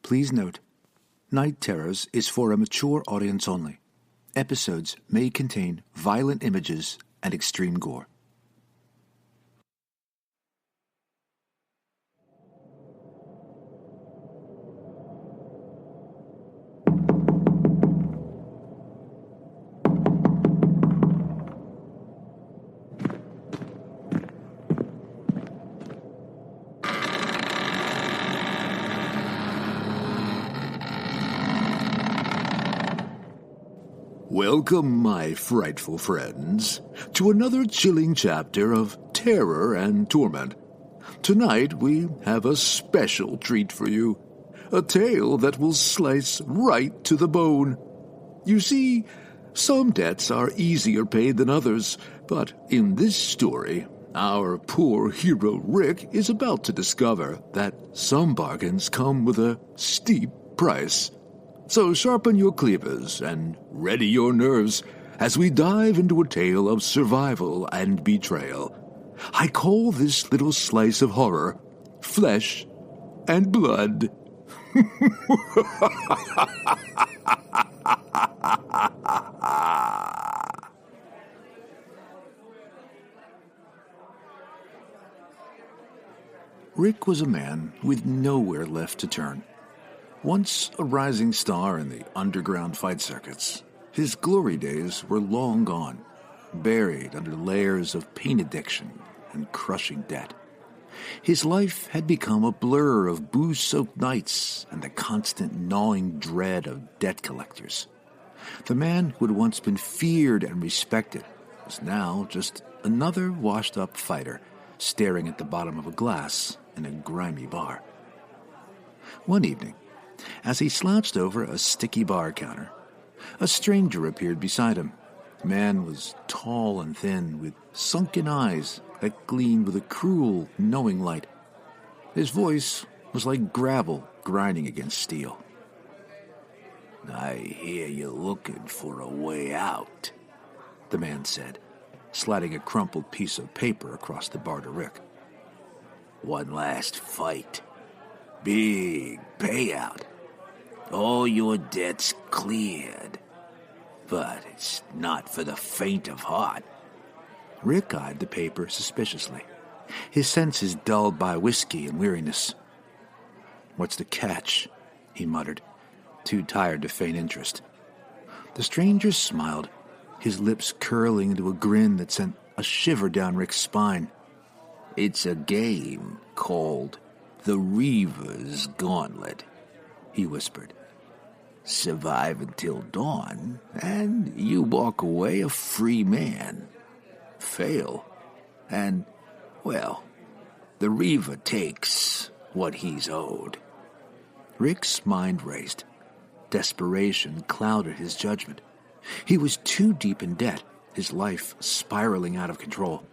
Please note, Night Terrors is for a mature audience only. Episodes may contain violent images and extreme gore. Welcome, my frightful friends, to another chilling chapter of terror and torment. Tonight we have a special treat for you, a tale that will slice right to the bone. You see, some debts are easier paid than others, but in this story, our poor hero Rick is about to discover that some bargains come with a steep price. So sharpen your cleavers and ready your nerves as we dive into a tale of survival and betrayal. I call this little slice of horror Flesh and Blood. Rick was a man with nowhere left to turn. Once a rising star in the underground fight circuits, his glory days were long gone, buried under layers of pain addiction and crushing debt. His life had become a blur of booze-soaked nights and the constant gnawing dread of debt collectors. The man who had once been feared and respected was now just another washed-up fighter staring at the bottom of a glass in a grimy bar. One evening, as he slouched over a sticky bar counter, a stranger appeared beside him. The man was tall and thin, with sunken eyes that gleamed with a cruel, knowing light. His voice was like gravel grinding against steel. "I hear you're looking for a way out," the man said, sliding a crumpled piece of paper across the bar to Rick. "One last fight. Big payout. All your debts cleared. But it's not for the faint of heart." Rick eyed the paper suspiciously, his senses dulled by whiskey and weariness. "What's the catch?" he muttered, too tired to feign interest. The stranger smiled, his lips curling into a grin that sent a shiver down Rick's spine. "It's a game called The Reaver's Gauntlet," he whispered. "Survive until dawn, and you walk away a free man. Fail, and, well, the Reaver takes what he's owed." Rick's mind raced. Desperation clouded his judgment. He was too deep in debt, his life spiraling out of control.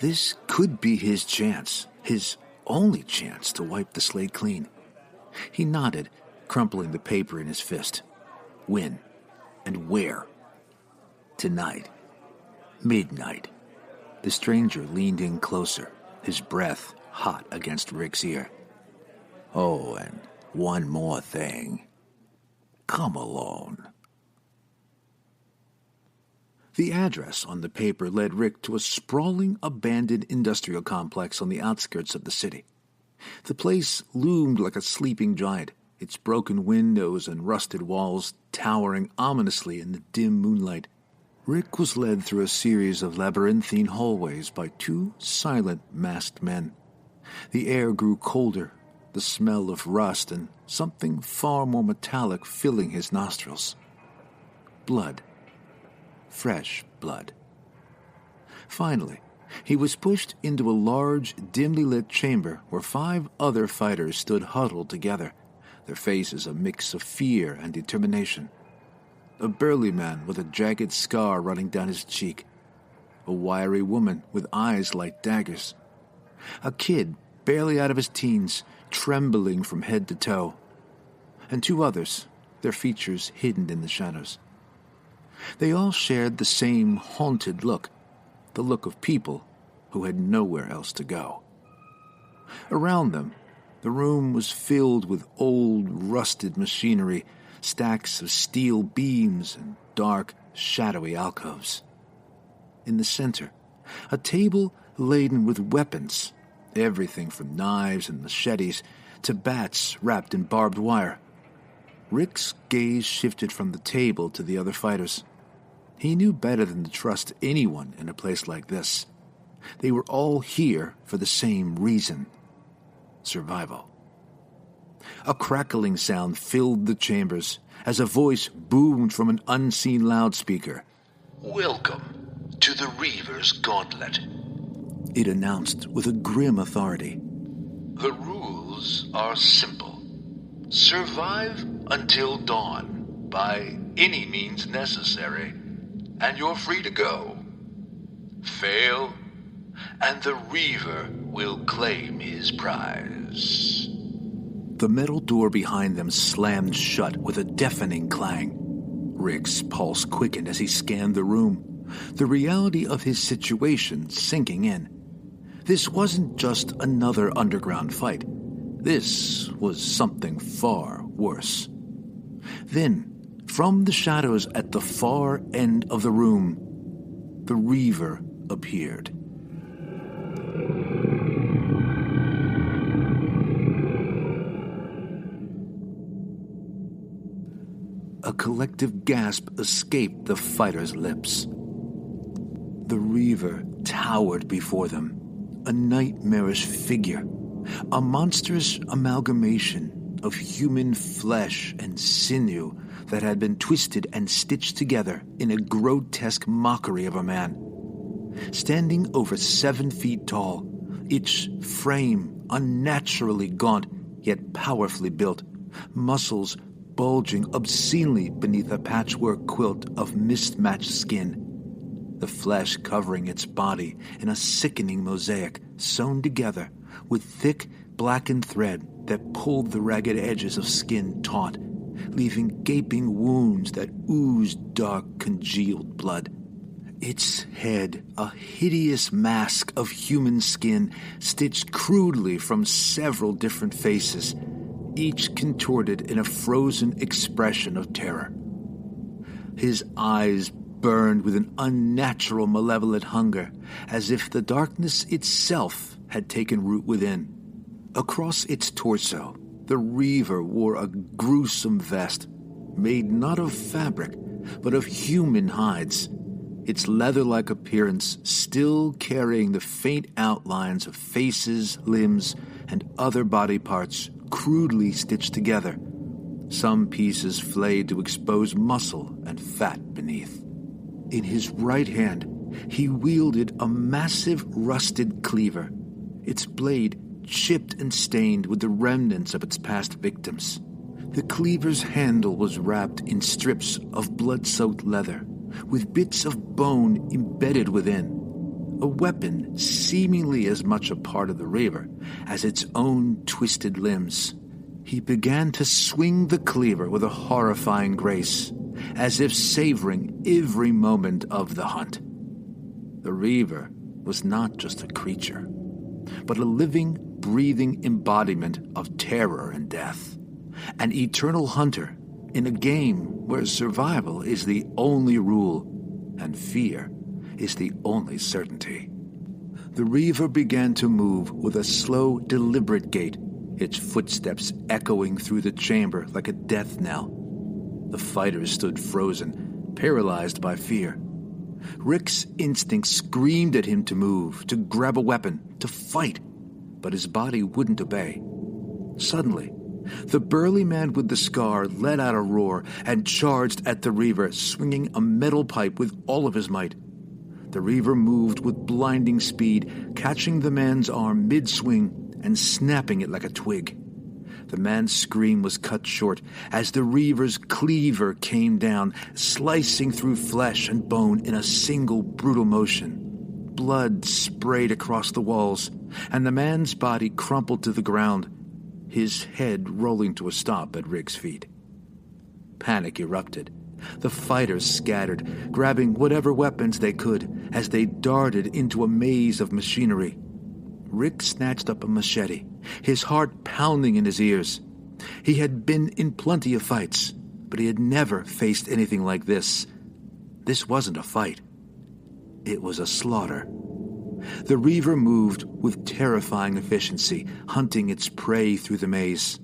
This could be his chance, his only chance to wipe the slate clean. He nodded, crumpling the paper in his fist. When? And where? "Tonight. Midnight." The stranger leaned in closer, his breath hot against Rick's ear. "Oh, and one more thing. Come alone." The address on the paper led Rick to a sprawling, abandoned industrial complex on the outskirts of the city. The place loomed like a sleeping giant, its broken windows and rusted walls towering ominously in the dim moonlight. Rick was led through a series of labyrinthine hallways by two silent, masked men. The air grew colder, the smell of rust and something far more metallic filling his nostrils. Blood. Fresh blood. Finally, he was pushed into a large, dimly lit chamber where 5 other fighters stood huddled together, their faces a mix of fear and determination. A burly man with a jagged scar running down his cheek. A wiry woman with eyes like daggers. A kid, barely out of his teens, trembling from head to toe. And 2 others, their features hidden in the shadows. They all shared the same haunted look, the look of people who had nowhere else to go. Around them, The room was filled with old, rusted machinery, stacks of steel beams, and dark, shadowy alcoves. In the center, a table laden with weapons, everything from knives and machetes to bats wrapped in barbed wire. Rick's gaze shifted from the table to the other fighters. He knew better than to trust anyone in a place like this. They were all here for the same reason: survival. A crackling sound filled the chambers as a voice boomed from an unseen loudspeaker. "Welcome to the Reaver's Gauntlet," it announced with a grim authority. "The rules are simple. Survive until dawn by any means necessary, and you're free to go. Fail, and the Reaver will claim his prize." The metal door behind them slammed shut with a deafening clang. Rick's pulse quickened as he scanned the room, the reality of his situation sinking in. This wasn't just another underground fight. This was something far worse. Then, from the shadows at the far end of the room, the Reaver appeared. A collective gasp escaped the fighters' lips. The Reaver towered before them, a nightmarish figure, a monstrous amalgamation of human flesh and sinew that had been twisted and stitched together in a grotesque mockery of a man. Standing over 7 feet tall, its frame unnaturally gaunt yet powerfully built, muscles bulging obscenely beneath a patchwork quilt of mismatched skin, the flesh covering its body in a sickening mosaic sewn together with thick, blackened thread that pulled the ragged edges of skin taut, leaving gaping wounds that oozed dark, congealed blood. Its head, a hideous mask of human skin stitched crudely from several different faces, each contorted in a frozen expression of terror. His eyes burned with an unnatural malevolent hunger, as if the darkness itself had taken root within. Across its torso, the Reaver wore a gruesome vest, made not of fabric, but of human hides, its leather-like appearance still carrying the faint outlines of faces, limbs, and other body parts crudely stitched together, some pieces flayed to expose muscle and fat beneath. In his right hand, he wielded a massive rusted cleaver, its blade chipped and stained with the remnants of its past victims. The cleaver's handle was wrapped in strips of blood-soaked leather, with bits of bone embedded within, a weapon seemingly as much a part of the Reaver as its own twisted limbs. He began to swing the cleaver with a horrifying grace, as if savoring every moment of the hunt. The Reaver was not just a creature, but a living, breathing embodiment of terror and death, an eternal hunter in a game where survival is the only rule and fear is the only certainty. The Reaver began to move with a slow, deliberate gait, its footsteps echoing through the chamber like a death knell. The fighters stood frozen, paralyzed by fear. Rick's instinct screamed at him to move, to grab a weapon, to fight, but his body wouldn't obey. Suddenly, the burly man with the scar let out a roar and charged at the Reaver, swinging a metal pipe with all of his might. The Reaver moved with blinding speed, catching the man's arm mid-swing and snapping it like a twig. The man's scream was cut short as the Reaver's cleaver came down, slicing through flesh and bone in a single brutal motion. Blood sprayed across the walls, and the man's body crumpled to the ground, his head rolling to a stop at Rick's feet. Panic erupted. The fighters scattered, grabbing whatever weapons they could as they darted into a maze of machinery. Rick snatched up a machete, his heart pounding in his ears. He had been in plenty of fights, but he had never faced anything like this. This wasn't a fight. It was a slaughter. The Reaver moved with terrifying efficiency, hunting its prey through the maze.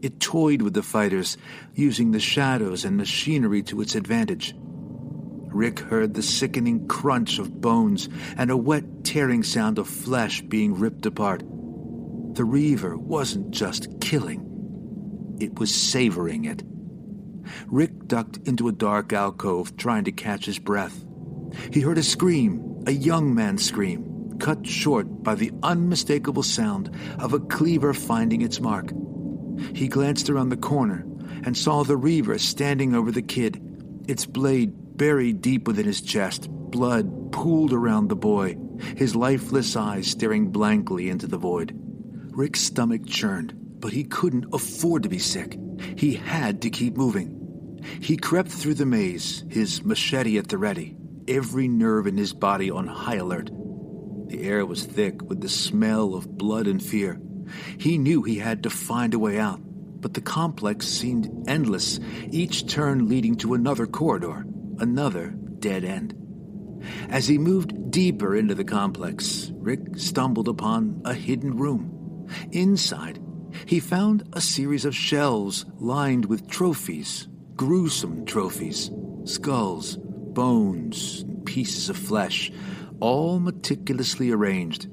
It toyed with the fighters, using the shadows and machinery to its advantage. Rick heard the sickening crunch of bones and a wet, tearing sound of flesh being ripped apart. The Reaver wasn't just killing. It was savoring it. Rick ducked into a dark alcove, trying to catch his breath. He heard a scream, a young man's scream, cut short by the unmistakable sound of a cleaver finding its mark. He glanced around the corner and saw the Reaver standing over the kid, its blade buried deep within his chest, blood pooled around the boy, his lifeless eyes staring blankly into the void. Rick's stomach churned, but he couldn't afford to be sick. He had to keep moving. He crept through the maze, his machete at the ready, every nerve in his body on high alert. The air was thick with the smell of blood and fear. He knew he had to find a way out, but the complex seemed endless, each turn leading to another corridor, another dead end. As he moved deeper into the complex, Rick stumbled upon a hidden room. Inside, he found a series of shelves lined with trophies, gruesome trophies, skulls, bones, and pieces of flesh, all meticulously arranged.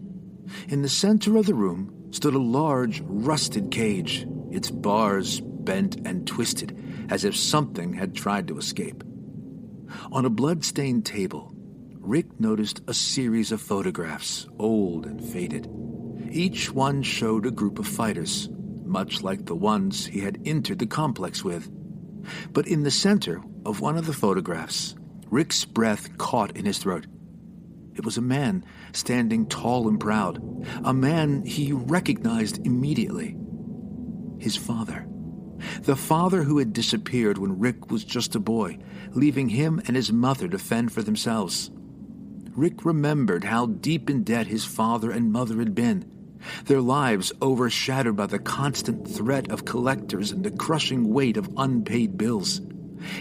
In the center of the room stood a large, rusted cage, its bars bent and twisted, as if something had tried to escape. On a blood-stained table, Rick noticed a series of photographs, old and faded. Each one showed a group of fighters, much like the ones he had entered the complex with. But in the center of one of the photographs, Rick's breath caught in his throat. It was a man standing tall and proud, a man he recognized immediately. His father. The father who had disappeared when Rick was just a boy, leaving him and his mother to fend for themselves. Rick remembered how deep in debt his father and mother had been, their lives overshadowed by the constant threat of collectors and the crushing weight of unpaid bills.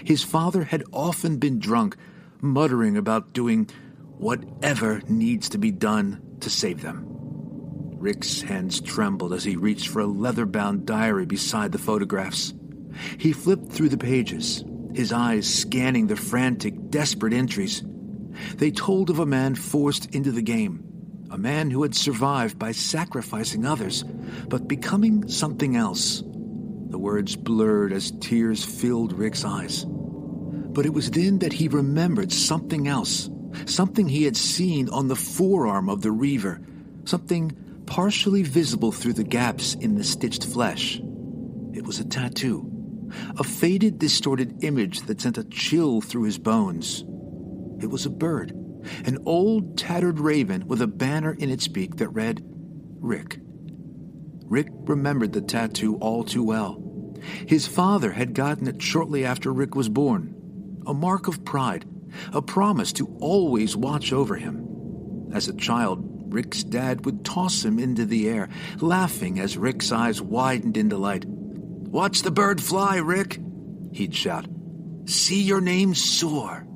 His father had often been drunk, muttering about doing whatever needs to be done to save them. Rick's hands trembled as he reached for a leather-bound diary beside the photographs. He flipped through the pages, his eyes scanning the frantic, desperate entries. They told of a man forced into the game, a man who had survived by sacrificing others, but becoming something else. The words blurred as tears filled Rick's eyes. But it was then that he remembered something else, something he had seen on the forearm of the Reaver, something partially visible through the gaps in the stitched flesh. It was a tattoo, a faded, distorted image that sent a chill through his bones. It was a bird, an old, tattered raven with a banner in its beak that read, Rick. Rick remembered the tattoo all too well. His father had gotten it shortly after Rick was born, a mark of pride, a promise to always watch over him. As a child, Rick's dad would toss him into the air, laughing as Rick's eyes widened in delight. "Watch the bird fly, Rick," he'd shout. "See your name soar."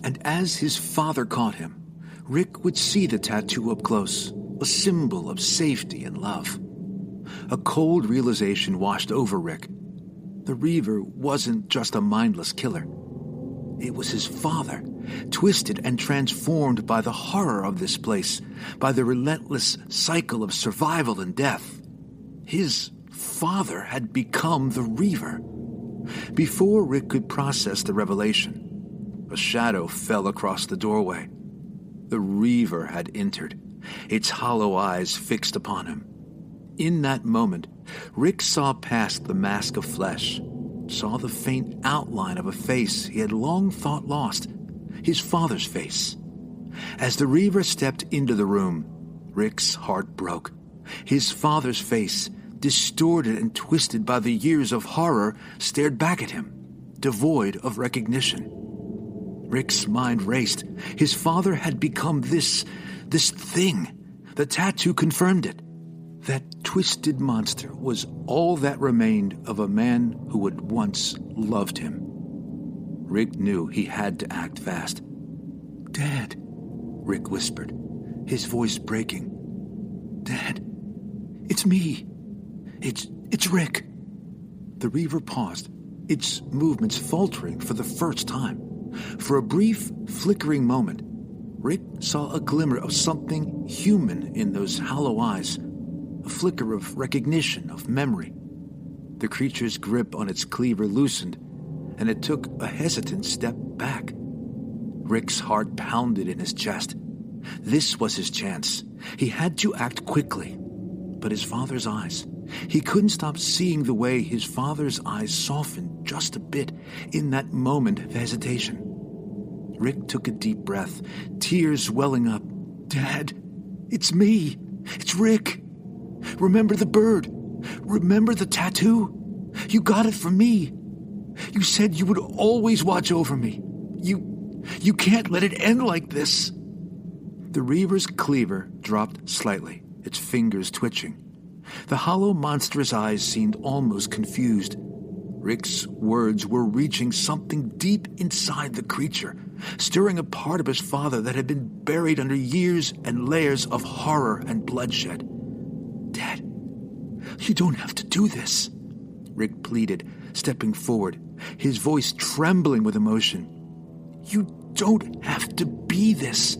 And as his father caught him, Rick would see the tattoo up close, a symbol of safety and love. A cold realization washed over Rick. The Reaver wasn't just a mindless killer. It was his father, twisted and transformed by the horror of this place, by the relentless cycle of survival and death. His father had become the Reaver. Before Rick could process the revelation, a shadow fell across the doorway. The Reaver had entered, its hollow eyes fixed upon him. In that moment, Rick saw past the mask of flesh, saw the faint outline of a face he had long thought lost, his father's face. As the Reaver stepped into the room, Rick's heart broke. His father's face, distorted and twisted by the years of horror, stared back at him, devoid of recognition. Rick's mind raced. His father had become this thing, The tattoo confirmed it. That twisted monster was all that remained of a man who had once loved him. Rick knew he had to act fast. "Dad," Rick whispered, his voice breaking. "Dad, it's me. It's Rick." The Reaver paused, its movements faltering for the first time. For a brief, flickering moment, Rick saw a glimmer of something human in those hollow eyes, a flicker of recognition, of memory. The creature's grip on its cleaver loosened, and it took a hesitant step back. Rick's heart pounded in his chest. This was his chance. He had to act quickly. But his father's eyes, he couldn't stop seeing the way his father's eyes softened just a bit in that moment of hesitation. Rick took a deep breath, tears welling up. "Dad, it's me. It's Rick. Remember the bird? Remember the tattoo? You got it from me. You said you would always watch over me. You can't let it end like this." The Reaver's cleaver dropped slightly, its fingers twitching. The hollow monstrous eyes seemed almost confused. Rick's words were reaching something deep inside the creature, stirring a part of his father that had been buried under years and layers of horror and bloodshed. "Dad, you don't have to do this," Rick pleaded, stepping forward, his voice trembling with emotion. "You don't have to be this.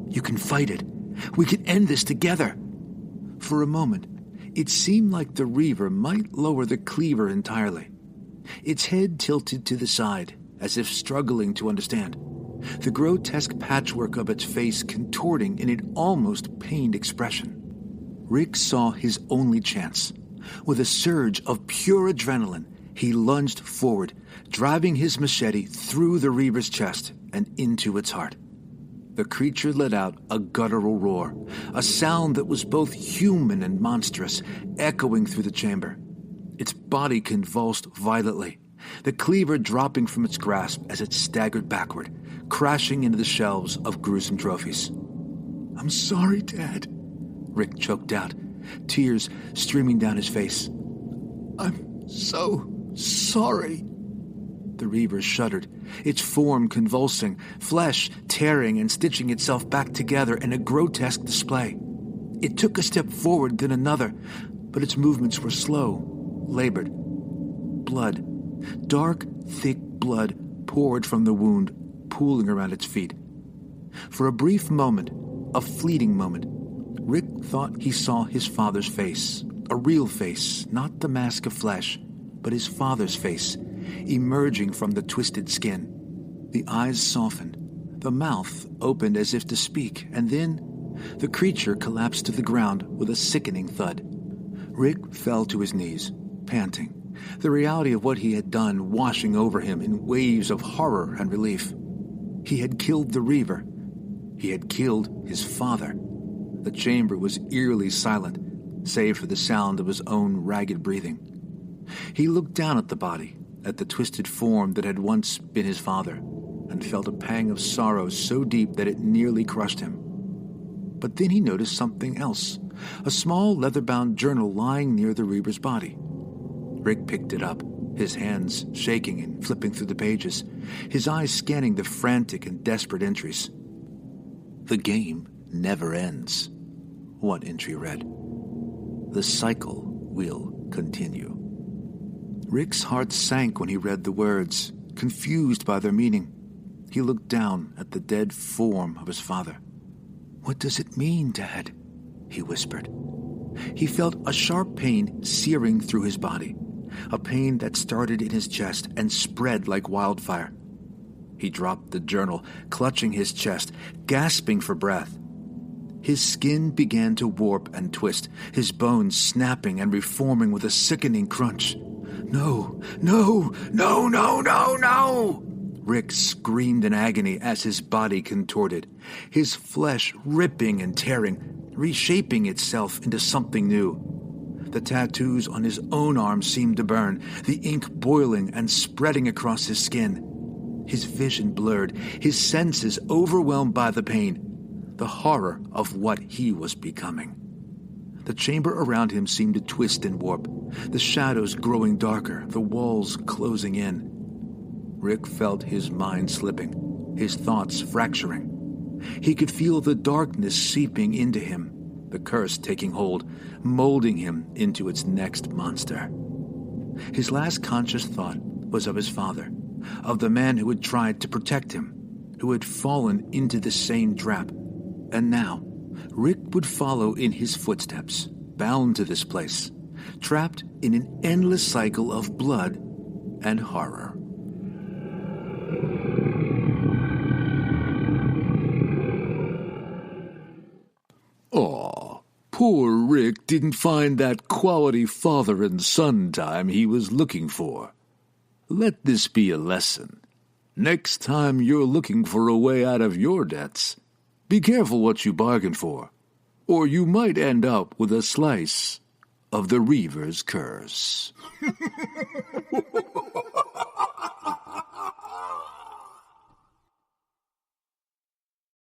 You can fight it. We can end this together." For a moment, it seemed like the Reaver might lower the cleaver entirely. Its head tilted to the side, as if struggling to understand, the grotesque patchwork of its face contorting in an almost pained expression. Rick saw his only chance. With a surge of pure adrenaline, he lunged forward, driving his machete through the Reaver's chest and into its heart. The creature let out a guttural roar, a sound that was both human and monstrous, echoing through the chamber. Its body convulsed violently, the cleaver dropping from its grasp as it staggered backward, crashing into the shelves of gruesome trophies. "I'm sorry, Dad," Rick choked out, tears streaming down his face. "I'm so sorry." The Reaver shuddered, its form convulsing, flesh tearing and stitching itself back together in a grotesque display. It took a step forward, then another, but its movements were slow, labored. Blood, dark, thick blood poured from the wound, pooling around its feet. For a brief moment, a fleeting moment, Rick thought he saw his father's face, a real face, not the mask of flesh, but his father's face, emerging from the twisted skin. The eyes softened, the mouth opened as if to speak, and then the creature collapsed to the ground with a sickening thud. Rick fell to his knees, panting, the reality of what he had done washing over him in waves of horror and relief. He had killed the Reaver. He had killed his father. The chamber was eerily silent, save for the sound of his own ragged breathing. He looked down at the body, at the twisted form that had once been his father, and felt a pang of sorrow so deep that it nearly crushed him. But then he noticed something else, a small leather-bound journal lying near the Reaver's body. Rick picked it up, his hands shaking and flipping through the pages, his eyes scanning the frantic and desperate entries. "The game never ends," one entry read. "The cycle will continue." Rick's heart sank when he read the words, confused by their meaning. He looked down at the dead form of his father. "What does it mean, Dad?" he whispered. He felt a sharp pain searing through his body, a pain that started in his chest and spread like wildfire. He dropped the journal, clutching his chest, gasping for breath. His skin began to warp and twist, his bones snapping and reforming with a sickening crunch. "No, no, no, no, no, no!" Rick screamed in agony as his body contorted, his flesh ripping and tearing, reshaping itself into something new. The tattoos on his own arms seemed to burn, the ink boiling and spreading across his skin. His vision blurred, his senses overwhelmed by the pain. the horror of what he was becoming. The chamber around him seemed to twist and warp, the shadows growing darker, the walls closing in. Rick felt his mind slipping, his thoughts fracturing. He could feel the darkness seeping into him, the curse taking hold, molding him into its next monster. His last conscious thought was of his father, of the man who had tried to protect him, who had fallen into the same trap. And now, Rick would follow in his footsteps, bound to this place, trapped in an endless cycle of blood and horror. Aw, poor Rick didn't find that quality father and son time he was looking for. Let this be a lesson. Next time you're looking for a way out of your debts, be careful what you bargain for, or you might end up with a slice of the Reaver's curse.